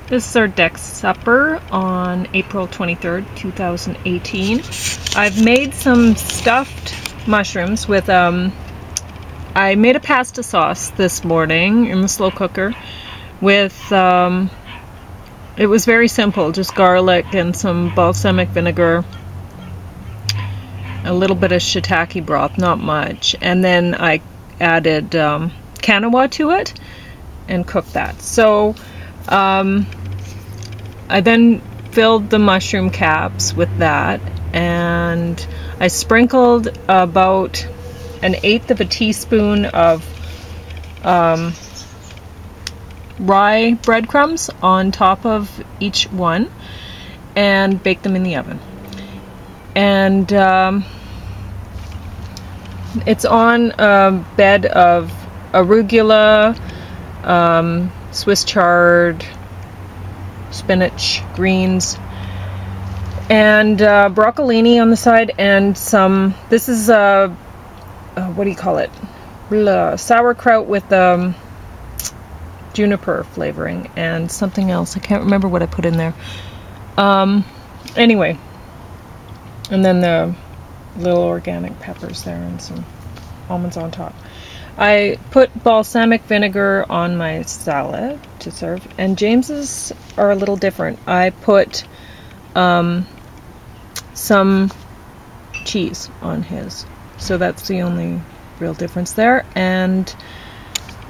This is our deck supper on April 23rd, 2018. I've made some stuffed mushrooms with, I made a pasta sauce this morning in the slow cooker with, it was very simple, just garlic and some balsamic vinegar, a little bit of shiitake broth, not much, and then I added quinoa to it and cooked that. So, I then filled the mushroom caps with that, and I sprinkled about 1/8 of a teaspoon of rye breadcrumbs on top of each one and baked them in the oven. And it's on a bed of arugula, Swiss chard, spinach, greens, and broccolini on the side, and some, this is what do you call it? Sauerkraut with juniper flavoring and something else. I can't remember what I put in there. Anyway, and then the little organic peppers there and some almonds on top. I put balsamic vinegar on my salad to serve, and James's are a little different. I put some cheese on his, so that's the only real difference there. And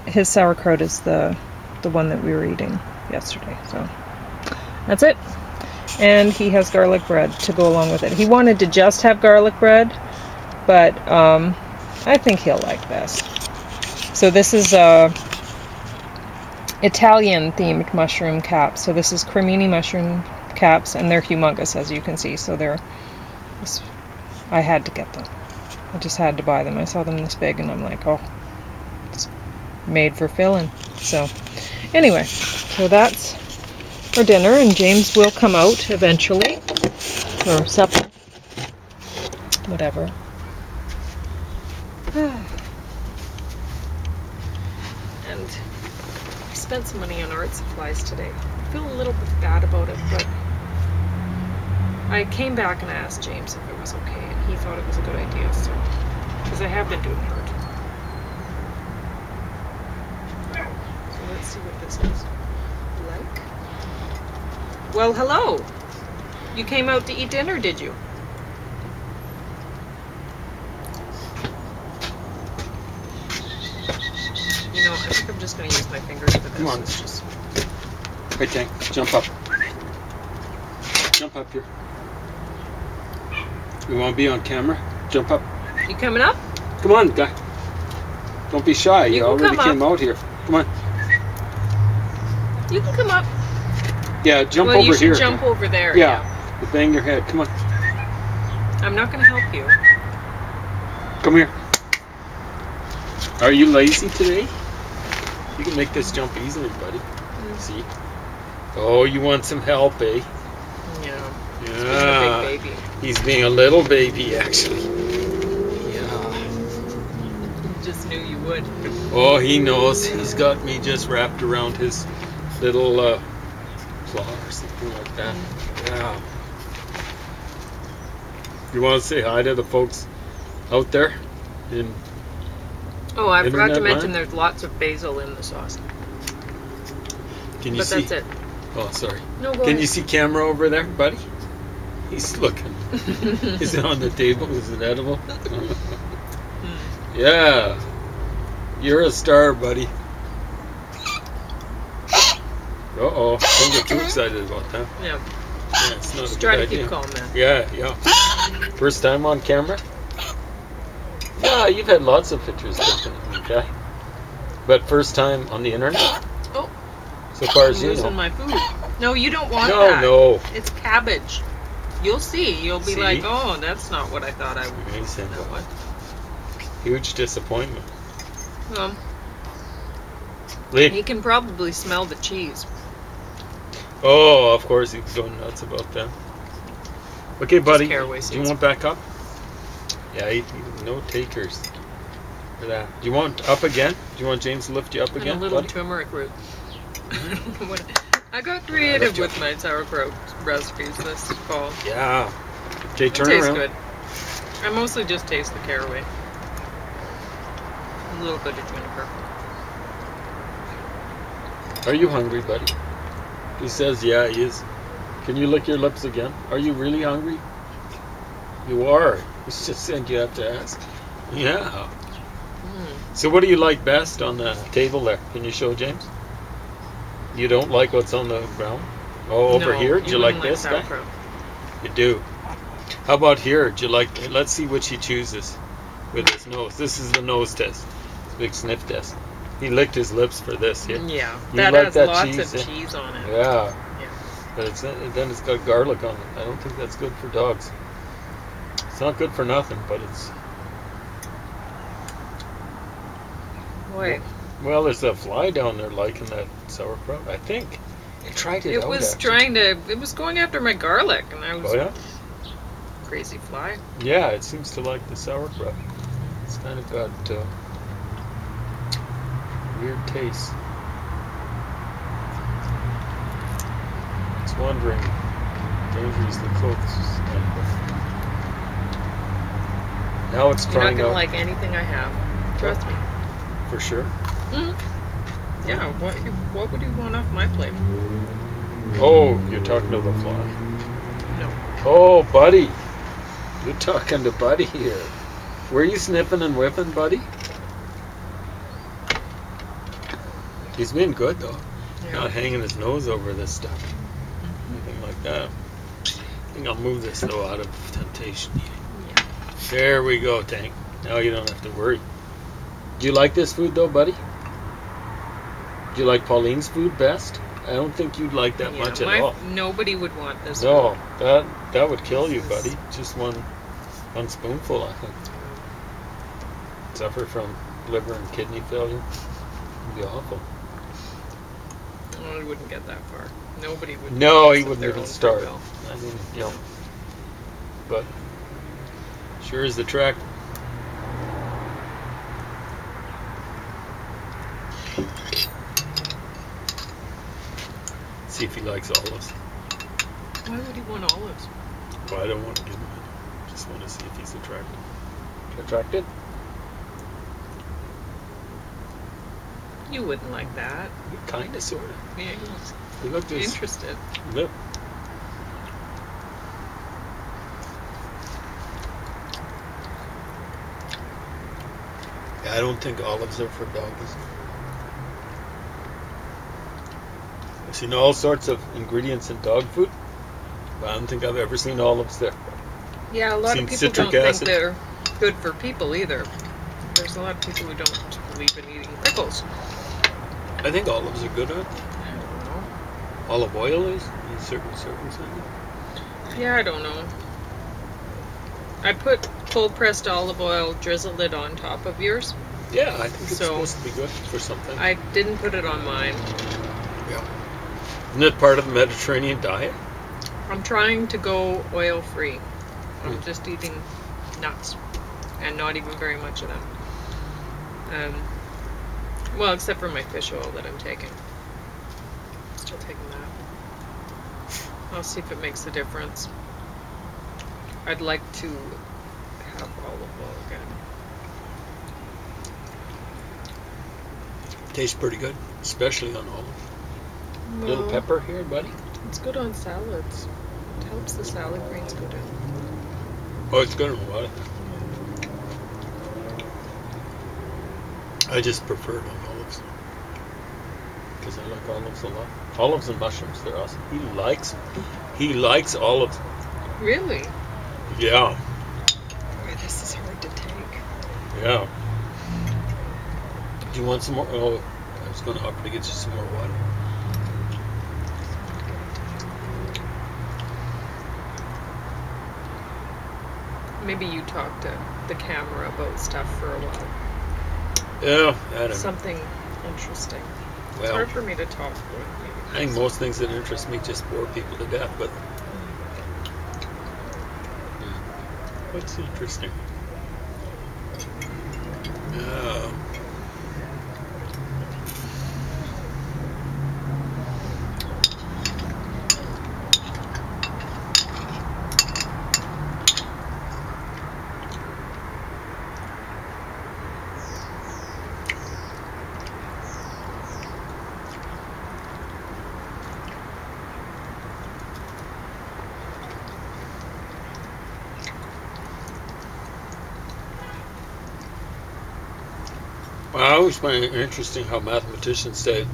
his sauerkraut is the one that we were eating yesterday. So that's it. And he has garlic bread to go along with it. He wanted to just have garlic bread, but I think he'll like this. So this is Italian themed mushroom caps. So this is cremini mushroom caps, and they're humongous, as you can see. So I had to get them. I just had to buy them. I saw them this big, and I'm like, oh, it's made for filling. So anyway, so that's for dinner, and James will come out eventually, or supper, whatever. And I spent some money on art supplies today. I feel a little bit bad about it, but I came back and I asked James if it was okay, and he thought it was a good idea, so, because I have been doing art. So let's see what this is like. Well, hello. You came out to eat dinner, did you? You know, I think I'm just going to use my fingers for this. Come on. It's just... Hey, Tank, jump up. Jump up here. You want to be on camera? Jump up. You coming up? Come on, guy. Don't be shy. You already came out here. Come on. You can come up. Yeah, jump well, over here. You should jump over there. Yeah. You bang your head. Come on. I'm not going to help you. Come here. Are you lazy today? You can make this jump easily, buddy. See? Oh, you want some help, eh? Yeah. Yeah. He's being a big baby. He's being a little baby, actually. Yeah. Just knew you would. Oh, he knows. He's got me just wrapped around his little claw or something like that. Yeah. You want to say hi to the folks out there? Oh, I forgot to Internet mention line? there's lots of basil in the sauce. Can you But see? that's it. Oh, sorry. No, go Can ahead. you see camera over there, buddy? He's looking. Is it on the table? Is it edible? Yeah. You're a star, buddy. Uh-oh. Don't get too excited about that. Yeah. Yeah, it's not Just a try good to keep idea. calm, man. Yeah. First time on camera? Yeah, you've had lots of pictures taken, okay? But first time on the internet? Oh. So far as I'm you losing know. my food. No, you don't want that. No. It's cabbage. You'll see. You'll be See? like, oh, that's not what I thought I would. Amazing. That one. Huge disappointment. He can probably smell the cheese. Oh, of course he's going nuts about that. Okay, buddy. caraway Do seeds. you want back up? Yeah, no takers for that. Do you want up again? Do you want James to lift you up And again, a little buddy? turmeric root. I got creative with my sauerkraut recipes this fall. Yeah. Okay, turn Tastes around. good. I mostly just taste the caraway. A little bit of juniper. Are you hungry, buddy? He says, yeah, he is. Can you lick your lips again? Are you really hungry? You are. It's just saying you have to ask. Yeah. So what do you like best on the table there? Can you show James? You don't like what's on the ground? Oh, over No, here? Do you like wouldn't this guy? sauerkraut. You do. How about here? Do you like? Let's see which he chooses with his nose. This is the nose test. It's a big sniff test. He licked his lips for this here. Yeah, You that like has that lots cheese, of eh? cheese on it. Yeah. Yeah. But then it's got garlic on it. I don't think that's good for dogs. It's not good for nothing, but it's... Boy, Well, there's a fly down there liking that sauerkraut, I think. I tried it out, it was actually. it was going after my garlic, and I was Oh, yeah? crazy fly. Yeah, it seems to like the sauerkraut. It's kind of got weird taste. It's wandering dangerously close. Now it's You're not trying gonna out like anything I have. Trust me. for sure. Yeah. What would you want off my plate? Oh, you're talking to the fly. No. Oh, buddy. You're talking to Buddy here. Were you sniffing and whiffing, Buddy? He's been good, though. Yeah. Not hanging his nose over this stuff. Anything like that. I think I'll move this, though, out of temptation. Yeah. There we go, Tank. Now you don't have to worry. Do you like this food, though, Buddy? Do you like Pauline's food best? I don't think you'd like that much at all. Nobody would want this. No, that would kill you, buddy. Just one spoonful, I think. Suffer from liver and kidney failure. It'd be awful. Well, he wouldn't get that far. Nobody would. No, he mess up wouldn't their even own start. free will. I mean, you know. But sure is the track. See if he likes olives. Why would he want olives? Well, I don't want to give him any. Just want to see if he's attracted. Attracted? You wouldn't like that. Kind of, sort of. Yeah, He looked he's interested. Look. Yeah, I don't think olives are for dogs. I've seen all sorts of ingredients in dog food, but I don't think I've ever seen olives there. Yeah, a lot Seen of people citric don't acid. think they're good for people either. There's a lot of people who don't believe in eating pickles. I think olives are good, aren't they? I don't know. Olive oil is in certain circumstances. Yeah, I don't know. I put cold pressed olive oil, drizzled it on top of yours. Yeah, I think it's So- supposed to be good for something. I didn't put it on mine. Yeah. Isn't it part of the Mediterranean diet? I'm trying to go oil free. I'm just eating nuts and not even very much of them. Well, except for my fish oil that I'm taking. Still taking that. I'll see if it makes a difference. I'd like to have olive oil again. Tastes pretty good, especially on olive. Little pepper here, buddy. It's good on salads. It helps the salad greens go down. Oh, it's good on a lot of things. I just prefer it on olives because I like olives a lot. Olives and mushrooms, they're awesome. He likes olives. Really? Yeah, Boy, this is hard to take. yeah. Do you want some more? Oh, I was going to offer to get you some more water. Maybe you talk to the camera about stuff for a while. Yeah, I don't know. Something interesting. It's Well, hard for me to talk with. I think most things that interest me just bore people to death, but what's interesting? always find it interesting how mathematicians say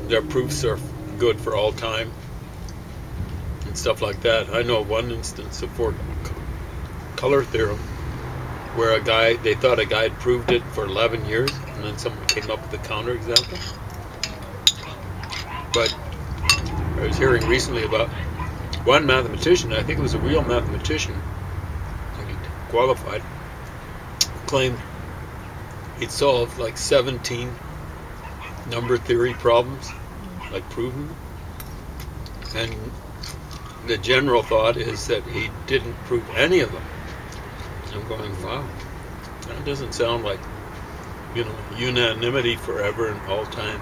their proofs are good for all time and stuff like that. I know one instance of for color theorem where they thought a guy had proved it for 11 years, and then someone came up with a counterexample. But I was hearing recently about one mathematician, I think it was a real mathematician, like he qualified, claimed he'd solved like 17 number theory problems, like proven. And the general thought is that he didn't prove any of them. I'm going, wow, that doesn't sound like, unanimity forever and all time.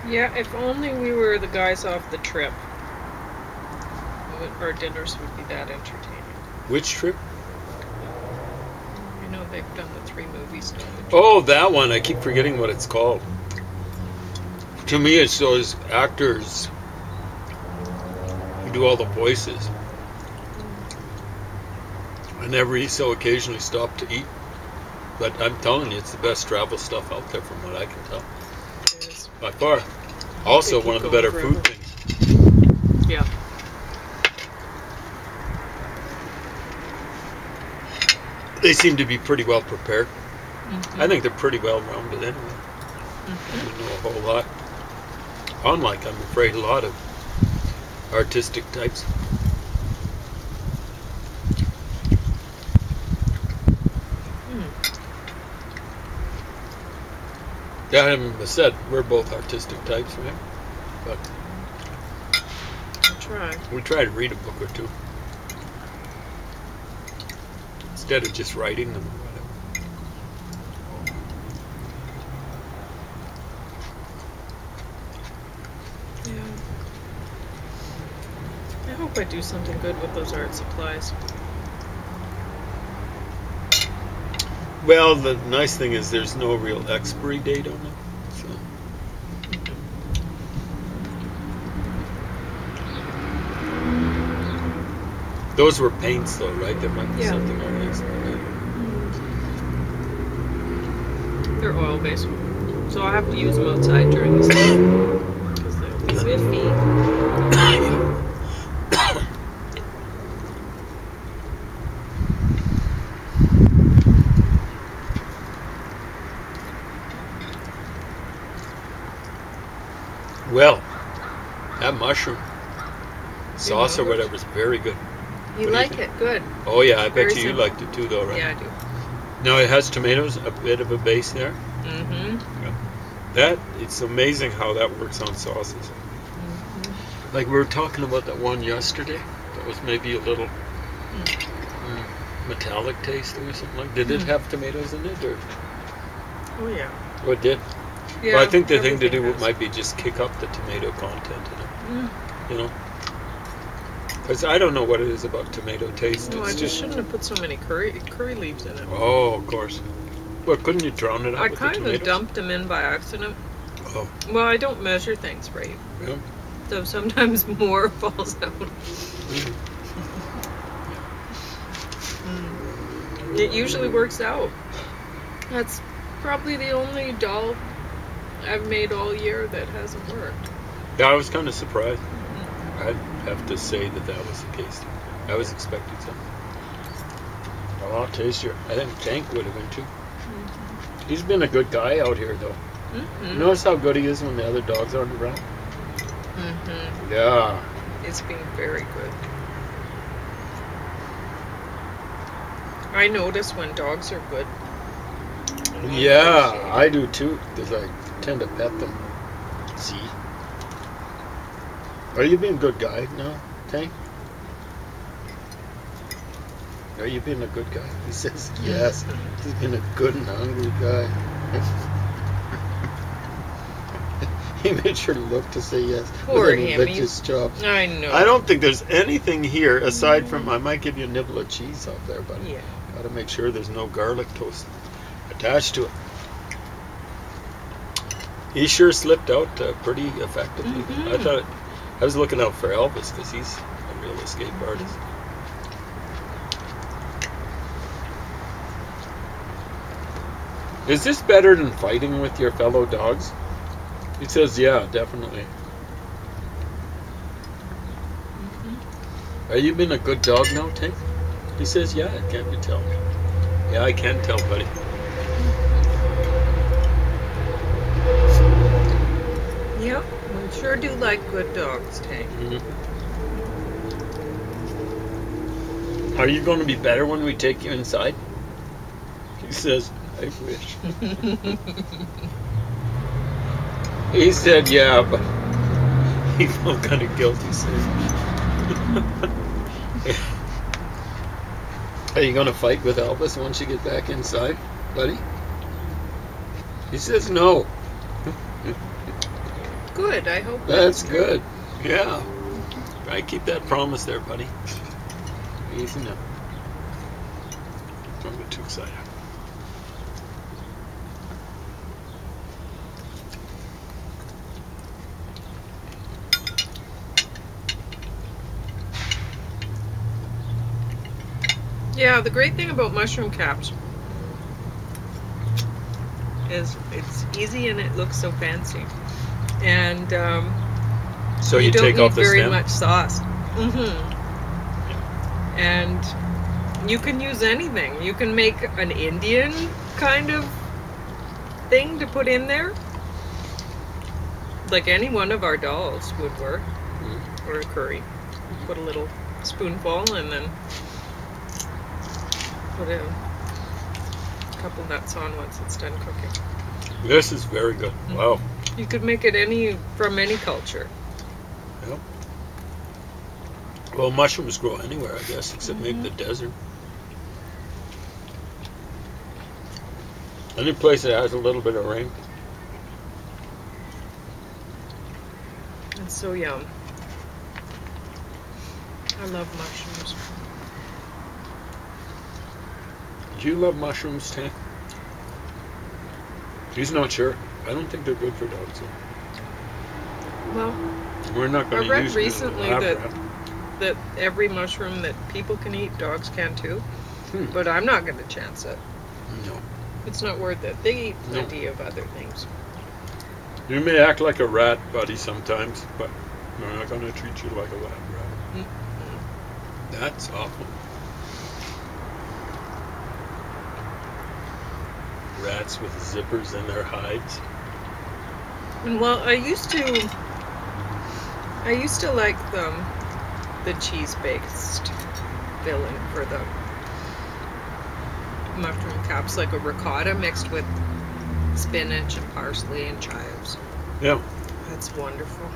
Yeah, if only we were the guys off the trip, our dinners would be that entertaining. Which trip? You know, they've done the 3 movies now. Oh, that one. I keep forgetting what it's called. To me, it's those actors who do all the voices. I never so occasionally stop to eat. But I'm telling you, it's the best travel stuff out there from what I can tell. It is. By far. Also one of the better food things. Yeah. They seem to be pretty well prepared. Mm-hmm. I think they're pretty well rounded anyway. Mm-hmm. They know a whole lot. Unlike, I'm afraid, a lot of artistic types. Yeah, I said we're both artistic types, right? But we try to read a book or two instead of just writing them or whatever. Yeah. I hope I do something good with those art supplies. Well, the nice thing is there's no real expiry date on them. So. Those were paints, though, right? There might be something on the expiry date. They're oil-based, so I'll have to use them outside during the summer because they'll be whiffy. Well, that mushroom sauce or whatever is very good. You like it? Good. Oh, yeah, I bet you liked it too, though, right? Yeah, I do. Now, it has tomatoes, a bit of a base there. Mm-hmm. Yeah. It's amazing how that works on sauces. Mm-hmm. Like we were talking about that one yesterday. That was maybe a little metallic taste or something like. Did it have tomatoes in it? Or? Oh, yeah. Oh, it did? Yeah, well, I think the thing to do might be just kick up the tomato content in it. You know? Because I don't know what it is about tomato taste. No, I just shouldn't have put so many curry leaves in it. Oh, of course. Well, couldn't you drown it out with the tomatoes? I kind of dumped them in by accident. Oh. Well, I don't measure things right. Yeah. So sometimes more falls out. It usually works out. That's probably the only doll I've made all year that hasn't worked. Yeah, I was kind of surprised. I'd have to say that was the case. I was expecting something a lot tastier. I think Tank would have been too. Mm-hmm. He's been a good guy out here, though. Mm-hmm. You notice how good he is when the other dogs aren't around? Mm-hmm. Yeah. It's been very good. I notice when dogs are good. Yeah, I do too, because I tend to pet them. See? Are you being a good guy now, Tank? Are you being a good guy? He says yes. He's been a good and hungry guy. He made sure to look to say yes. Poor him. Licked his chops. I know. I don't think there's anything here aside from I might give you a nibble of cheese out there, but yeah. Gotta make sure there's no garlic toast attached to it. He sure slipped out pretty effectively. Mm-hmm. I was looking out for Elvis because he's a real escape artist. Is this better than fighting with your fellow dogs? He says, yeah, definitely. Are you been a good dog now, Tank? He says, yeah, can't you tell? Yeah, I can tell, buddy. Yep, we sure do like good dogs, Tank. Are you going to be better when we take you inside? He says, I wish. He said, yeah, but he felt kind of guilty saying. Are you going to fight with Elvis once you get back inside, buddy? He says no. Good, I hope That's good. Yeah. I keep that promise there, buddy. Easy now. Don't get too excited. Yeah, the great thing about mushroom caps is it's easy and it looks so fancy. And So you don't take need off the very stem? much sauce. And you can use anything. You can make an Indian kind of thing to put in there. Like any one of our dolls would work. Or a curry. Put a little spoonful and then put a couple nuts on once it's done cooking. This is very good. Wow. You could make it from any culture. Yep. Well, mushrooms grow anywhere, I guess, except maybe the desert. Any place that has a little bit of rain. It's so yum. I love mushrooms. Do you love mushrooms, Tank? He's not sure. I don't think they're good for dogs. Well, We're not going I to read use recently that every mushroom that people can eat, dogs can too. But I'm not going to chance it. No. It's not worth it. They eat plenty of other things. You may act like a rat, buddy, sometimes, but we're not going to treat you like a lab rat. That's awful. Rats with zippers in their hides. And well, I used to like the cheese-based filling for the mushroom caps, like a ricotta mixed with spinach and parsley and chives. Yeah. That's wonderful.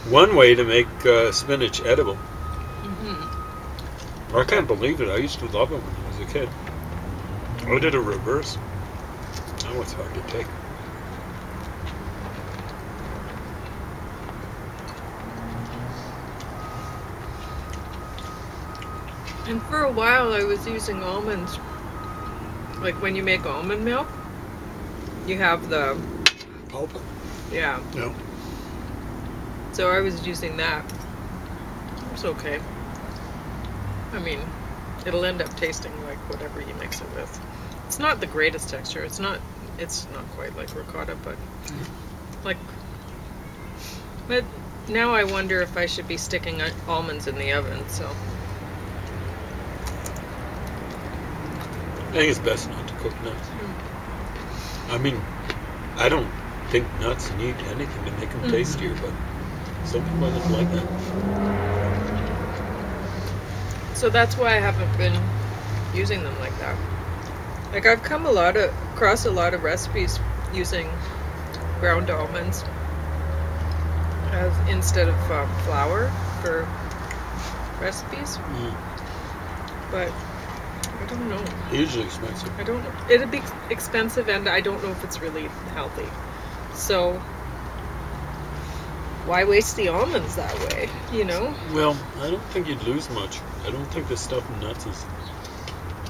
One way to make spinach edible. I can't believe it. I used to love it when I was a kid. I did a reverse. That was hard to take. And for a while I was using almonds. Like when you make almond milk, you have the Pulp? yeah. No. So I was using that. It's okay. I mean, it'll end up tasting like whatever you mix it with. It's not the greatest texture. It's not quite like ricotta, but but now I wonder if I should be sticking almonds in the oven, so. I think it's best not to cook nuts. I mean, I don't think nuts need anything to make them tastier, but some people just like that. So that's why I haven't been using them like that. Like I've come across a lot of recipes using ground almonds instead of flour for recipes, but I don't know. Usually expensive. I don't know. It'd be expensive, and I don't know if it's really healthy. So why waste the almonds that way? You know? Well, I don't think you'd lose much. I don't think the stuff in nuts is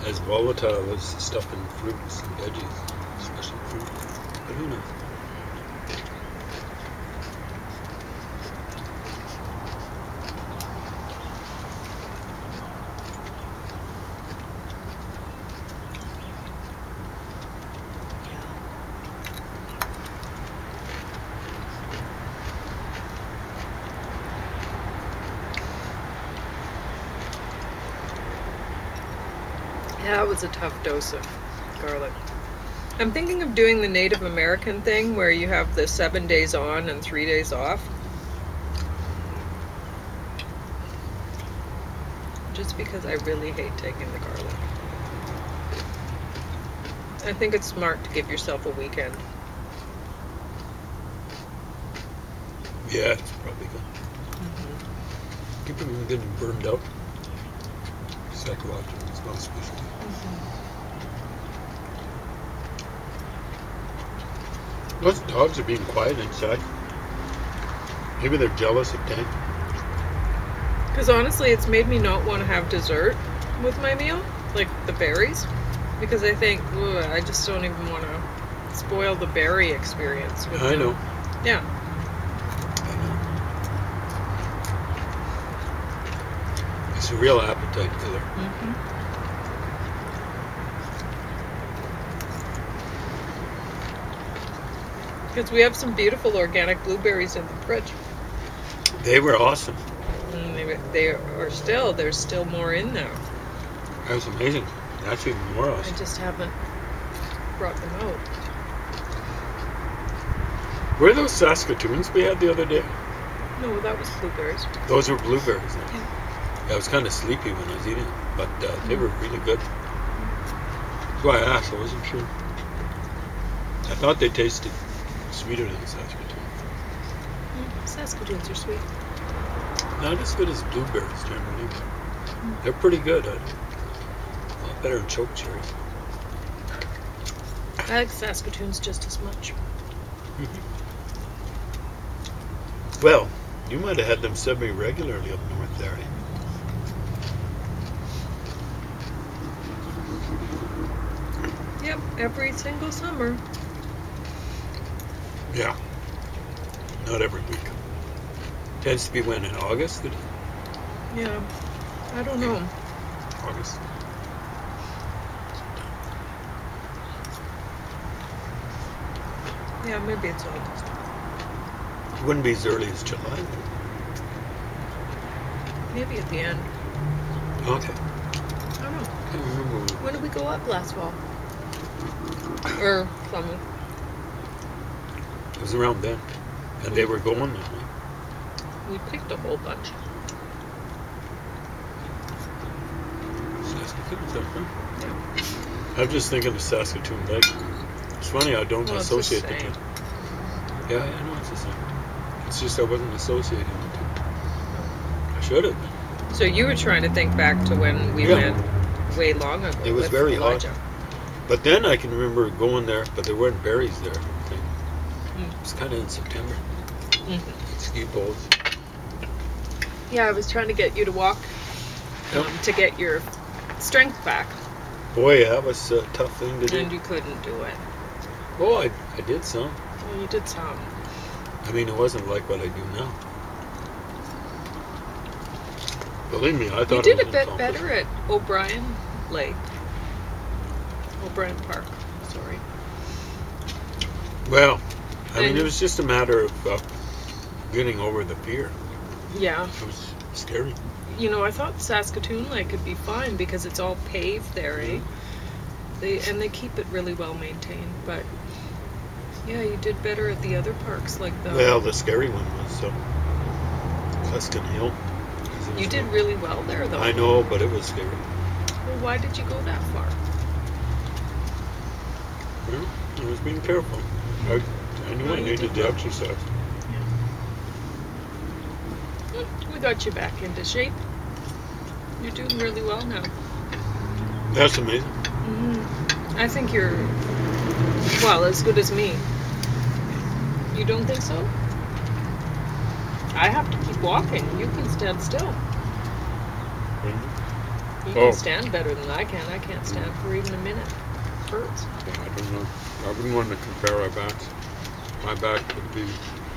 as volatile as stuff in fruits and veggies, especially fruit. But who knows? Yeah, it was a tough dose of garlic. I'm thinking of doing the Native American thing where you have the 7 days on and 3 days off. Just because I really hate taking the garlic. I think it's smart to give yourself a weekend. Yeah, it's probably good. Keep it from getting burned out. Psychologically, it's not especially. Those dogs are being quiet inside. Maybe they're jealous of Tank. Because honestly, it's made me not want to have dessert with my meal, like the berries, because I think, ugh, I just don't even want to spoil the berry experience. With I them. know. Yeah. I know. It's a real appetite killer. Because we have some beautiful organic blueberries in the fridge. They were awesome. And they are still, there's still more in there. That's amazing. That's even more awesome. I just haven't brought them out. Were those Saskatoons we had the other day? No, that was blueberries. Those were blueberries. Yeah, I was kind of sleepy when I was eating, but they were really good. That's why I asked. I wasn't sure. I thought they tasted sweeter than Saskatoon. Saskatoons are sweet. Not as good as blueberries generally, but they're pretty good. A lot better than choke cherries. I like Saskatoons just as much. Well, you might have had them semi-regularly up north there. Yep, every single summer. Yeah. Not every week. Tends to be when, in August? Yeah, I don't know. August. Yeah, maybe it's August. It wouldn't be as early as July. Maybe at the end. Okay. I don't know. I can't remember. When did we go up last fall? Or summer? It was around then. And they were going that way. We picked a whole bunch. Saskatoon, huh? Yeah. I'm just thinking of Saskatoon Lake. It's funny I don't associate the two. Yeah, I know it's the same. It's just I wasn't associating the two. I should have been. So you were trying to think back to when we went way long ago. It was with very Elijah. hot. But then I can remember going there, but there weren't berries there. I think. It was kind of in September. Ski poles. Yeah, I was trying to get you to walk to get your strength back. Boy, that was a tough thing to do. And you couldn't do it. Oh, I did some. Well, you did some. I mean, it wasn't like what I do now. Believe me, I thought You it did was a bit impossible. better at O'Brien Lake. O'Brien Park, sorry. Well, I mean, And- it was just a matter of getting over the fear. Yeah. It was scary. You know, I thought Saskatoon Lake could be fine because it's all paved there, eh? They keep it really well maintained, but yeah, you did better at the other parks like the. Well, the scary one was Custon Hill. You did really well there, though. I know, but it was scary. Well, why did you go that far? Well, I was being careful. I knew I needed the exercise. We got you back into shape. You're doing really well now. That's amazing. I think you're, well, as good as me. You don't think so? I have to keep walking. You can stand still. You can stand better than I can. I can't stand for even a minute. It hurts. Yeah, I don't know. I wouldn't want to compare our backs. My back would be...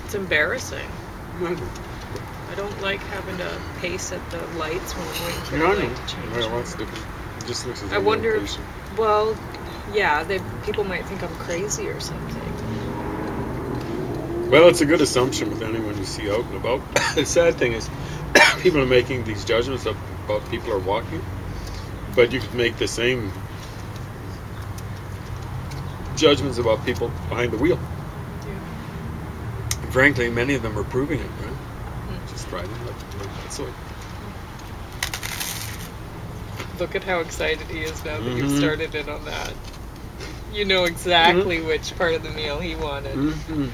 It's embarrassing. Maybe. I don't like having to pace at the lights when I'm waiting for Yeah, I the know. light to change. Well, that's different. It just looks as I if wonder you're if, patient. well, yeah, people might think I'm crazy or something. Well, it's a good assumption with anyone you see out and about. The sad thing is, people are making these judgments about people are walking, But you could make the same judgments about people behind the wheel. And frankly, many of them are proving it, right? Just driving like that's what. Look at how excited he is now that Mhm. you've started in on that. You know exactly which part of the meal he wanted. Mm-hmm.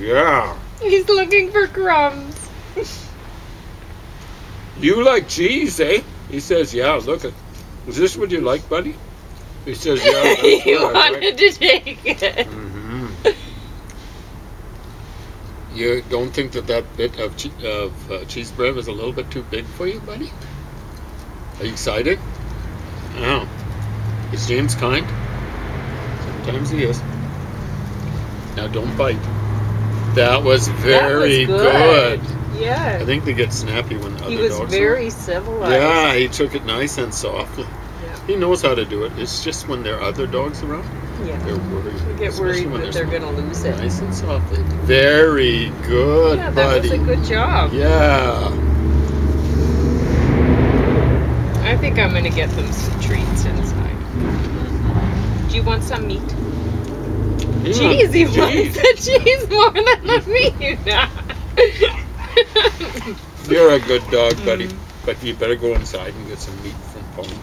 Yeah. He's looking for crumbs. You like cheese, eh? He says, yeah, look at. Is this what you like, buddy? He says, yeah, that's He what I like. wanted to take it. Mm-hmm. You don't think that bit of cheese bread was a little bit too big for you, buddy? Are you excited? Oh. Is James kind? Sometimes he is. Now don't bite. That was very good. Yeah. I think they get snappy when the He other was dogs very are. civilized. Yeah, he took it nice and softly. Yeah. He knows how to do it. It's just when there are other dogs around, Yeah. they're worried. You get Especially worried when that there's they're going to lose it. nice and softly. Very good, Yeah, that buddy. was a good job. Yeah. I think I'm going to get them some treats inside. Do you want some meat? Cheese, he wants the cheese more than the meat. You're a good dog, buddy. But you better go inside and get some meat from Pony.